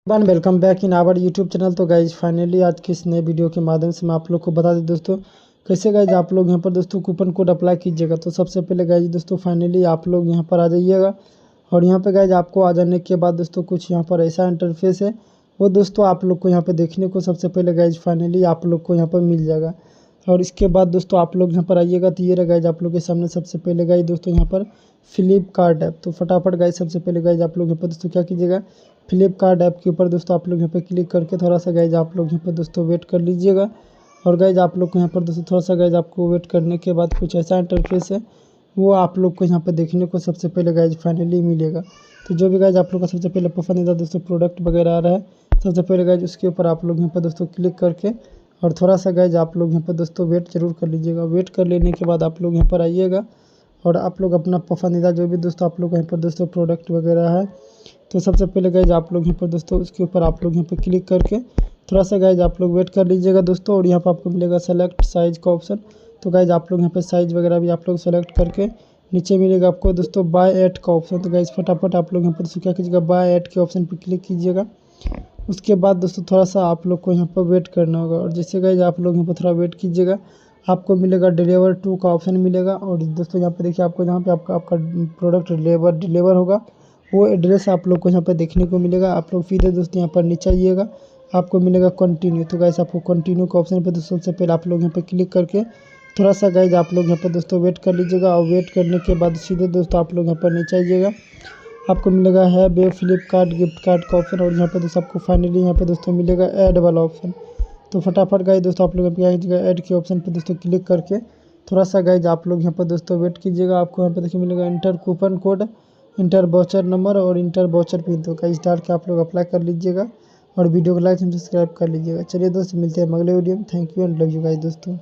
One welcome back in our YouTube channel. तो guys finally आज के इस नए वीडियो के माध्यम से मैं आप लोग को बता दें दोस्तों कैसे गाइज आप लोग यहां पर दोस्तों कूपन कोड अप्लाई कीजिएगा। तो सबसे पहले गाइज दोस्तों फाइनली आप लोग यहां पर आ जाइएगा और यहां पे गाइज आपको आ जाने के बाद दोस्तों कुछ यहां पर ऐसा इंटरफेस है वो दोस्तों आप लोग को यहां पे देखने को सबसे पहले गाइज फाइनली आप लोग को यहां पर मिल जाएगा। और इसके बाद दोस्तों आप लोग यहाँ पर आइएगा तो ये रहा गाइज आप लोग के सामने सबसे पहले गाइज दोस्तों यहाँ पर फ्लिपकार्ट ऐप। तो फटाफट गाइज सबसे पहले गाइज आप लोग यहाँ पर दोस्तों क्या कीजिएगा, फ्लिपकार्ट ऐप के ऊपर दोस्तों आप लोग यहाँ पे क्लिक करके थोड़ा सा गाइज आप लोग यहाँ पर दोस्तों वेट कर लीजिएगा। और गाइज आप लोग को यहाँ पर दोस्तों थोड़ा सा गाइज आपको वेट करने के बाद कुछ ऐसा इंटरफेस है वो आप लोग को यहाँ पर देखने को सबसे पहले गाइज फाइनली मिलेगा। तो जो भी गाइज आप लोग का सबसे पहले पसंदीदा दोस्तों प्रोडक्ट वगैरह आ रहा है सबसे पहले गाइज उसके ऊपर आप लोग यहाँ पर दोस्तों क्लिक करके और थोड़ा सा गाइज आप लोग यहाँ पर दोस्तों वेट जरूर कर लीजिएगा। वेट कर लेने के बाद आप लोग यहाँ पर आइएगा और आप लोग अपना पसंदीदा जो भी दोस्तों आप लोग यहाँ पर दोस्तों प्रोडक्ट वगैरह है तो सबसे पहले गाइज आप लोग यहाँ पर दोस्तों उसके ऊपर आप लोग यहाँ पर क्लिक करके थोड़ा सा गाइज आप लोग वेट कर लीजिएगा दोस्तों। और यहाँ पर आपको मिलेगा सेलेक्ट साइज़ का ऑप्शन। तो गाइज आप लोग यहाँ पर साइज़ वगैरह भी आप लोग सेलेक्ट करके नीचे मिलेगा आपको दोस्तों बाय एट का ऑप्शन। तो गाइज फटाफट आप लोग यहाँ पर दोस्तों क्या कीजिएगा, बाय एट के ऑप्शन पर क्लिक कीजिएगा। उसके बाद दोस्तों थोड़ा सा आप लोग को यहाँ पर वेट करना होगा और जैसे गाइज आप लोग यहाँ पर थोड़ा वेट कीजिएगा आपको मिलेगा डिलीवर टू का ऑप्शन मिलेगा। और दोस्तों यहाँ पे देखिए आपको जहाँ पे आपका प्रोडक्ट डिलीवर होगा वो एड्रेस आप लोग को यहाँ पे देखने को मिलेगा। आप लोग सीधे दोस्तों यहाँ पर नीचे आइएगा आपको मिलेगा कंटिन्यू। तो गाइज आपको कंटिन्यू का ऑप्शन पे दोस्तों सबसे पहले आप लोग यहाँ पे क्लिक करके थोड़ा सा गाइज आप लोग यहाँ पर दोस्तों वेट कर लीजिएगा। और वेट करने के बाद सीधे दोस्तों आप लोग यहाँ पर नीचे आइएगा आपको मिलेगा है बे फ्लिपकार्ट गिफ्ट कार्ड का ऑप्शन। और यहाँ पे दोस्तों आपको फाइनली यहाँ पे दोस्तों मिलेगा ऐड वाला ऑप्शन। तो फटाफट गाइज दोस्तों आप लोग यहाँ पे ऐड के ऑप्शन पे दोस्तों क्लिक करके थोड़ा सा गाइज आप लोग यहाँ पर दोस्तों वेट कीजिएगा। आपको यहाँ पे देखिए मिलेगा enter coupon code, inter voucher number और इंटर वाउचर पिन। तो गाइज डाल के आप लोग अप्लाई कर लीजिएगा और वीडियो को लाइक एंड सब्सक्राइब कर लीजिएगा। चलिए दोस्तों मिलते हैं अगले वीडियो में। Thank you and love you guys दोस्तों।